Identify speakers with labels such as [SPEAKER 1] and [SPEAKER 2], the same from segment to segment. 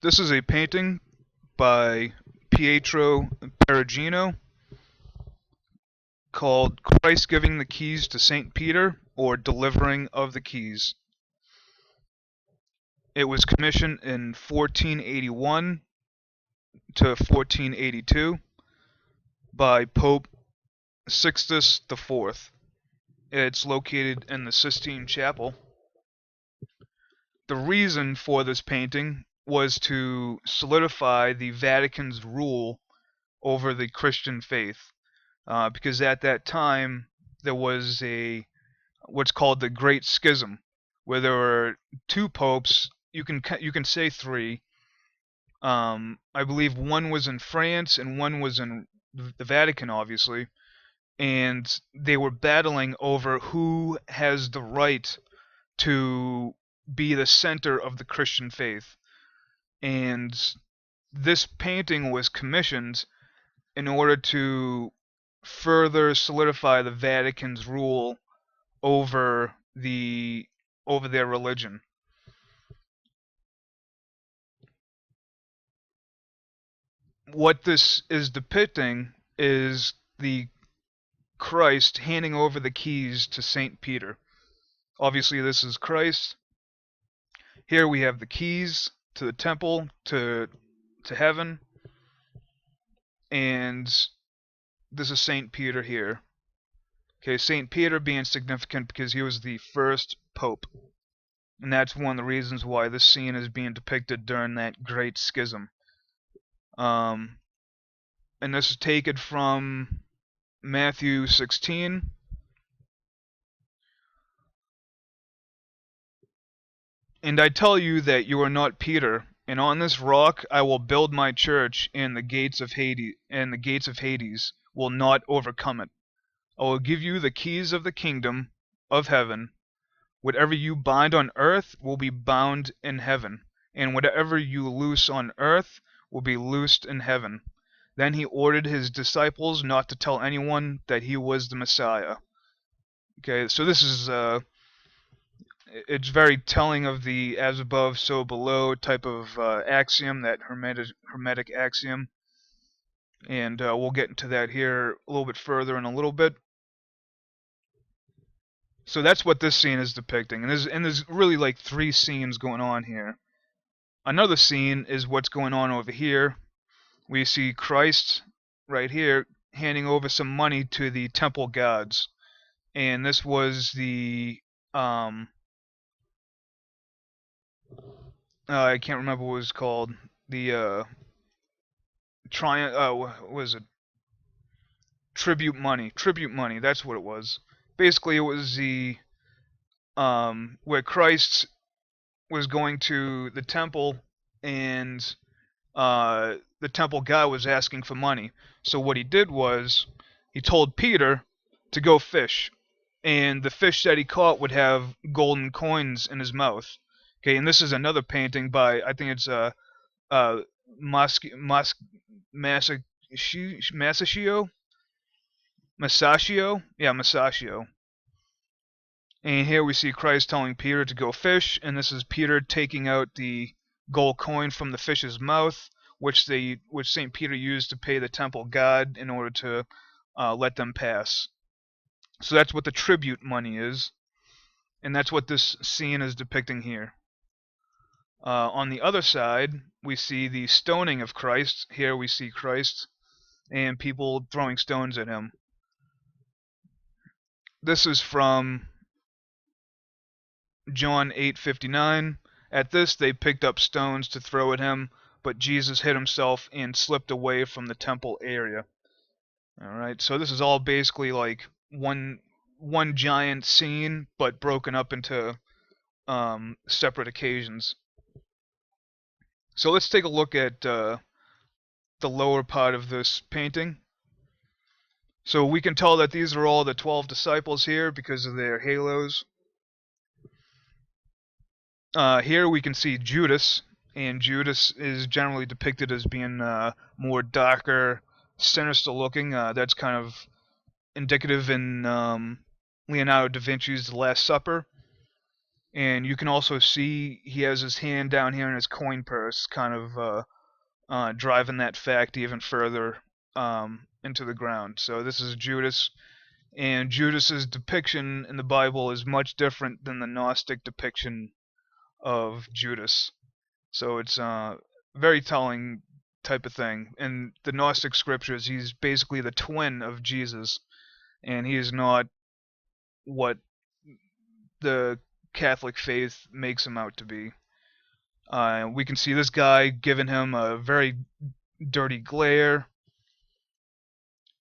[SPEAKER 1] This is a painting by Pietro Perugino called Christ Giving the Keys to St. Peter, or Delivering of the Keys. It was commissioned in 1481 to 1482 by Pope Sixtus IV. It's located in the Sistine Chapel. The reason for this painting was to solidify the Vatican's rule over the Christian faith, because at that time there was what's called the Great Schism, where there were two popes. You can say three. I believe one was in France and one was in the Vatican, obviously, and they were battling over who has the right to be the center of the Christian faith. And this painting was commissioned in order to further solidify the Vatican's rule over their religion. What this is depicting is the Christ handing over the keys to Saint Peter. Obviously, this is Christ. Here we have the keys to the temple, to heaven, and this is Saint Peter here. Okay, Saint Peter being significant because he was the first pope, and that's one of the reasons why this scene is being depicted during that Great Schism. And this is taken from Matthew 16. And I tell you that you are not Peter, and on this rock I will build my church, and the gates of Hades will not overcome it. I will give you the keys of the kingdom of heaven. Whatever you bind on earth will be bound in heaven, and whatever you loose on earth will be loosed in heaven. Then he ordered his disciples not to tell anyone that he was the Messiah. Okay, so this is it's very telling of the as above, so below type of axiom, that hermetic axiom. And we'll get into that here a little bit further in a little bit. So that's what this scene is depicting. And there's really like three scenes going on here. Another scene is what's going on over here. We see Christ right here handing over some money to the temple gods. And this was the I can't remember what it was called. The what was it? Tribute money. Tribute money. That's what it was. Basically, it was the where Christ was going to the temple, and the temple guy was asking for money. So what he did was he told Peter to go fish, and the fish that he caught would have golden coins in his mouth. Okay, and this is another painting by, I think it's Masaccio? Yeah, Masaccio. And here we see Christ telling Peter to go fish, and this is Peter taking out the gold coin from the fish's mouth, which Saint Peter used to pay the temple god in order to let them pass. So that's what the tribute money is, and that's what this scene is depicting here. On the other side, we see the stoning of Christ. Here we see Christ and people throwing stones at him. This is from John 8:59. At this they picked up stones to throw at him, but Jesus hid himself and slipped away from the temple area. Alright, so this is all basically like one giant scene, but broken up into separate occasions. So let's take a look at the lower part of this painting. So we can tell that these are all the 12 disciples here because of their halos. Here we can see Judas, and Judas is generally depicted as being more darker, sinister looking. That's kind of indicative in Leonardo da Vinci's The Last Supper. And you can also see he has his hand down here in his coin purse, kind of driving that fact even further into the ground. So this is Judas, and Judas's depiction in the Bible is much different than the Gnostic depiction of Judas. So it's very telling type of thing. In the Gnostic scriptures, he's basically the twin of Jesus, and he is not what the Catholic faith makes him out to be. We can see this guy giving him a very dirty glare.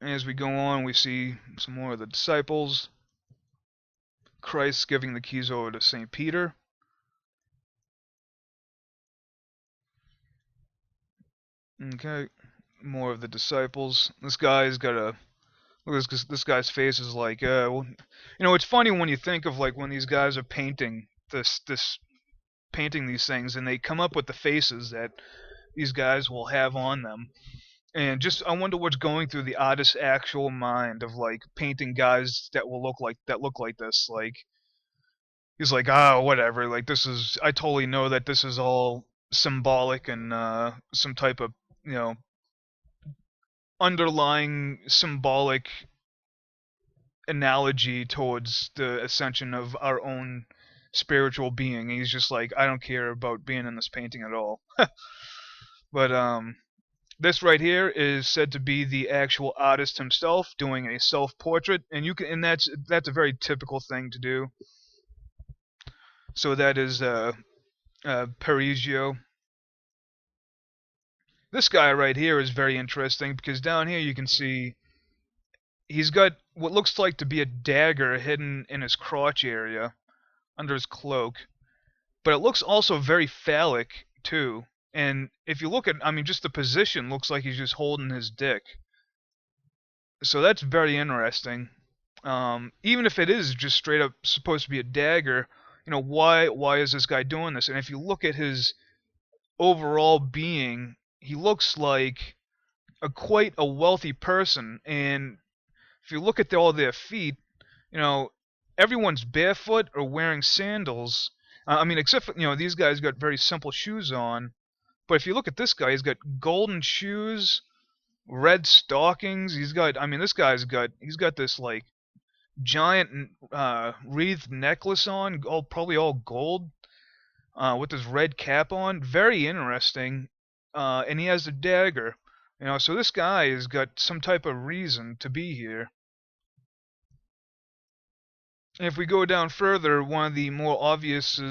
[SPEAKER 1] As we go on, we see some more of the disciples. Christ giving the keys over to St. Peter. Okay, more of the disciples. This guy's got a look. This guy's face is like, well, it's funny when you think of like when these guys are painting painting these things, and they come up with the faces that these guys will have on them. And just I wonder what's going through the artist's actual mind of like painting guys that look like this. Like he's like, whatever. Like this is I totally know that this is all symbolic and some type of you know underlying symbolic analogy towards the ascension of our own spiritual being. And he's just like, I don't care about being in this painting at all. But this right here is said to be the actual artist himself doing a self-portrait, and that's a very typical thing to do. So that is Perugio. This guy right here is very interesting because down here you can see he's got what looks like to be a dagger hidden in his crotch area under his cloak, but it looks also very phallic too. And if you look at, I mean, just the position looks like he's just holding his dick. So that's very interesting. Even if it is just straight up supposed to be a dagger, why is this guy doing this? And if you look at his overall being, he looks like quite a wealthy person. And if you look at all their feet, you know, everyone's barefoot or wearing sandals. I mean, except for, these guys got very simple shoes on. But if you look at this guy, he's got golden shoes, red stockings. I mean, he's got this like giant wreathed necklace on, probably all gold, with this red cap on. Very interesting. And he has a dagger. So this guy has got some type of reason to be here. If we go down further, one of the more obvious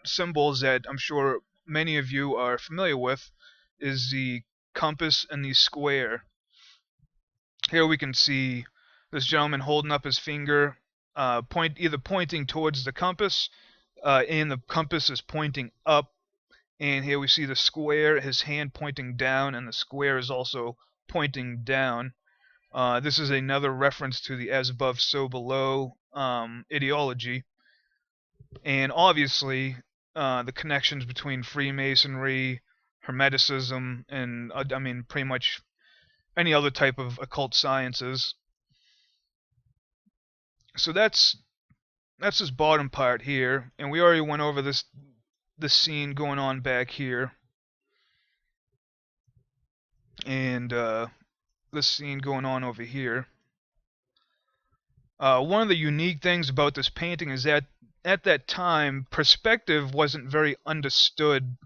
[SPEAKER 1] symbols that I'm sure many of you are familiar with is the compass and the square. Here we can see this gentleman holding up his finger, either pointing towards the compass, and the compass is pointing up. And here we see the square, his hand pointing down, and the square is also pointing down. This is another reference to the as above, so below ideology. And obviously, the connections between Freemasonry, Hermeticism, and I mean, pretty much any other type of occult sciences. So that's this bottom part here, and we already went over this scene going on back here, and this scene going on over here. One of the unique things about this painting is that at that time, perspective wasn't very understood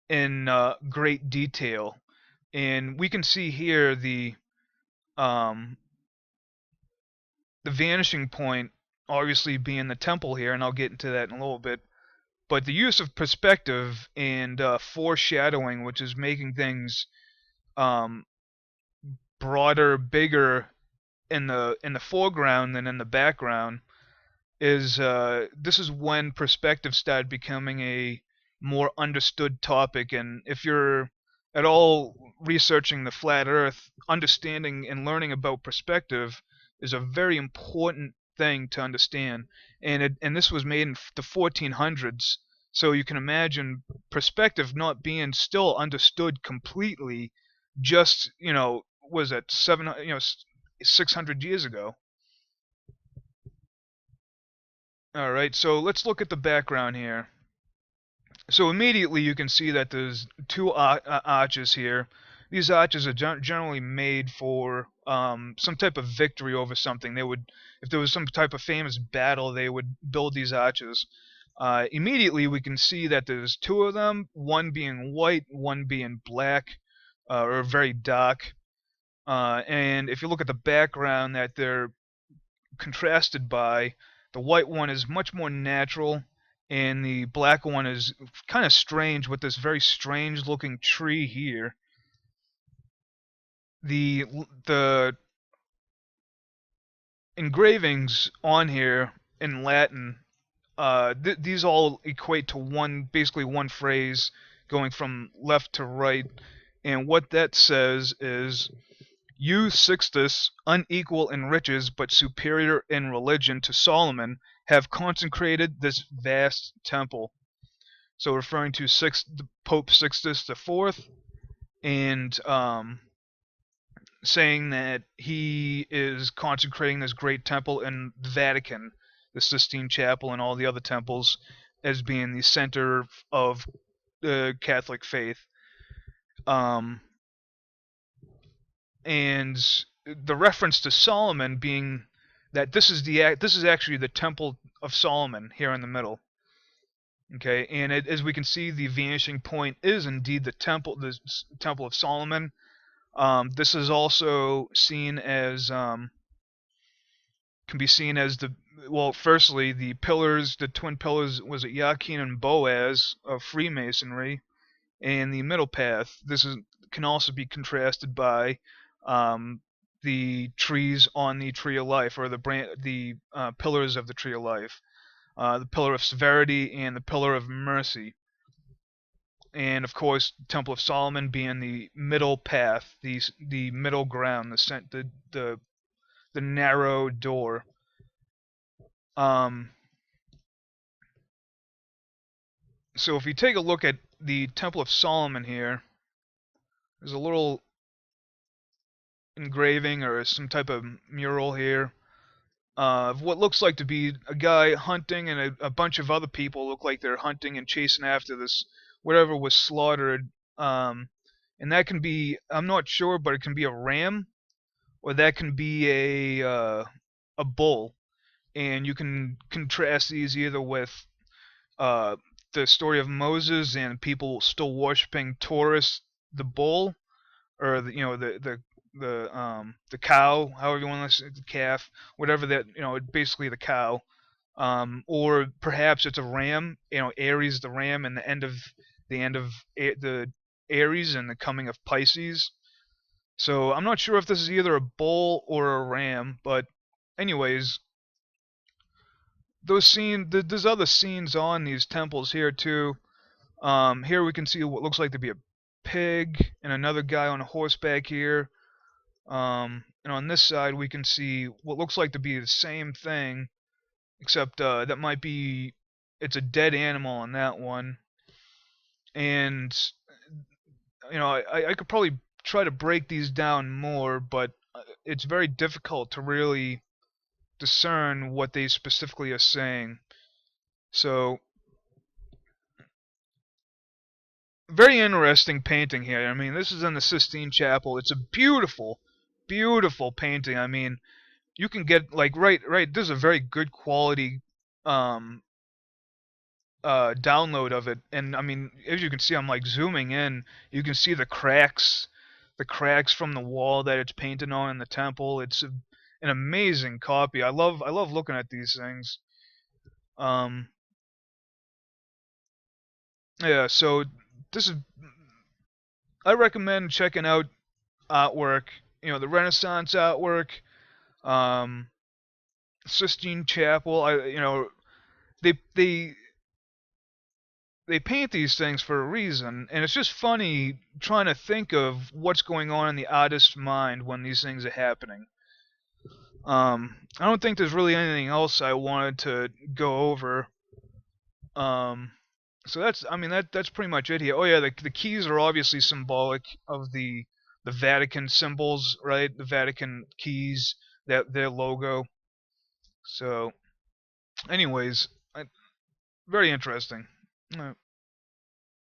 [SPEAKER 1] in great detail, and we can see here the vanishing point obviously being the temple here, and I'll get into that in a little bit. But the use of perspective and foreshadowing, which is making things broader, bigger in the foreground than in the background, is this is when perspective started becoming a more understood topic. And if you're at all researching the flat Earth, understanding and learning about perspective is a very important thing to understand. And this was made in the 1400s, so you can imagine perspective not being still understood completely. Just was it 600 years ago. Alright, so let's look at the background here. So immediately you can see that there's two arches here. These arches are generally made for some type of victory over something. They would, if there was some type of famous battle, they would build these arches. Immediately we can see that there's two of them, one being white, one being black, or very dark. And if you look at the background that they're contrasted by, the white one is much more natural, and the black one is kind of strange with this very strange looking tree here. The engravings on here in Latin, these all equate to basically one phrase going from left to right, and what that says is, "You, Sixtus, unequal in riches but superior in religion to Solomon, have consecrated this vast temple." So referring to Pope Sixtus IV, and saying that he is consecrating this great temple in the Vatican, the Sistine Chapel, and all the other temples as being the center of the Catholic faith. And the reference to Solomon being that this is actually the Temple of Solomon here in the middle. Okay, and as we can see, the vanishing point is indeed the Temple of Solomon. This is also seen as can be seen as firstly, the pillars, the twin pillars, was it Jachin and Boaz of Freemasonry, and the middle path. Can also be contrasted by the trees on the Tree of Life, or the pillars of the Tree of Life, the Pillar of Severity and the Pillar of Mercy, and of course, Temple of Solomon being the middle path, the middle ground, the narrow door. So if you take a look at the Temple of Solomon here, there's a little engraving or some type of mural here of what looks like to be a guy hunting, and a bunch of other people look like they're hunting and chasing after this whatever was slaughtered. And that can be, I'm not sure, but it can be a ram, or that can be a bull. And you can contrast these either with uh, the story of Moses and people still worshiping Taurus, the bull, or the cow, however you want to say, the calf, whatever that, basically the cow, or perhaps it's a ram, Aries the ram, and the Aries and the coming of Pisces. So I'm not sure if this is either a bull or a ram, but anyways, there's other scenes on these temples here too. Here we can see what looks like to be a pig and another guy on a horseback here. And on this side we can see what looks like to be the same thing, except it's a dead animal on that one. And I could probably try to break these down more, but it's very difficult to really discern what they specifically are saying. So, very interesting painting here. I mean, this is in the Sistine Chapel. It's a beautiful, beautiful painting. I mean, you can get right. This is a very good quality um, download of it, and I mean, as you can see, I'm like zooming in. You can see the cracks from the wall that it's painted on in the temple. It's an amazing copy. I love looking at these things. Um, yeah, so this is I recommend checking out artwork. The Renaissance artwork, um, Sistine Chapel. They they they paint these things for a reason, and it's just funny trying to think of what's going on in the artist's mind when these things are happening. I don't think there's really anything else I wanted to go over. Um, so that's pretty much it here. Oh yeah, the keys are obviously symbolic of the Vatican symbols, right? The Vatican keys, their logo. So Anyways, very interesting.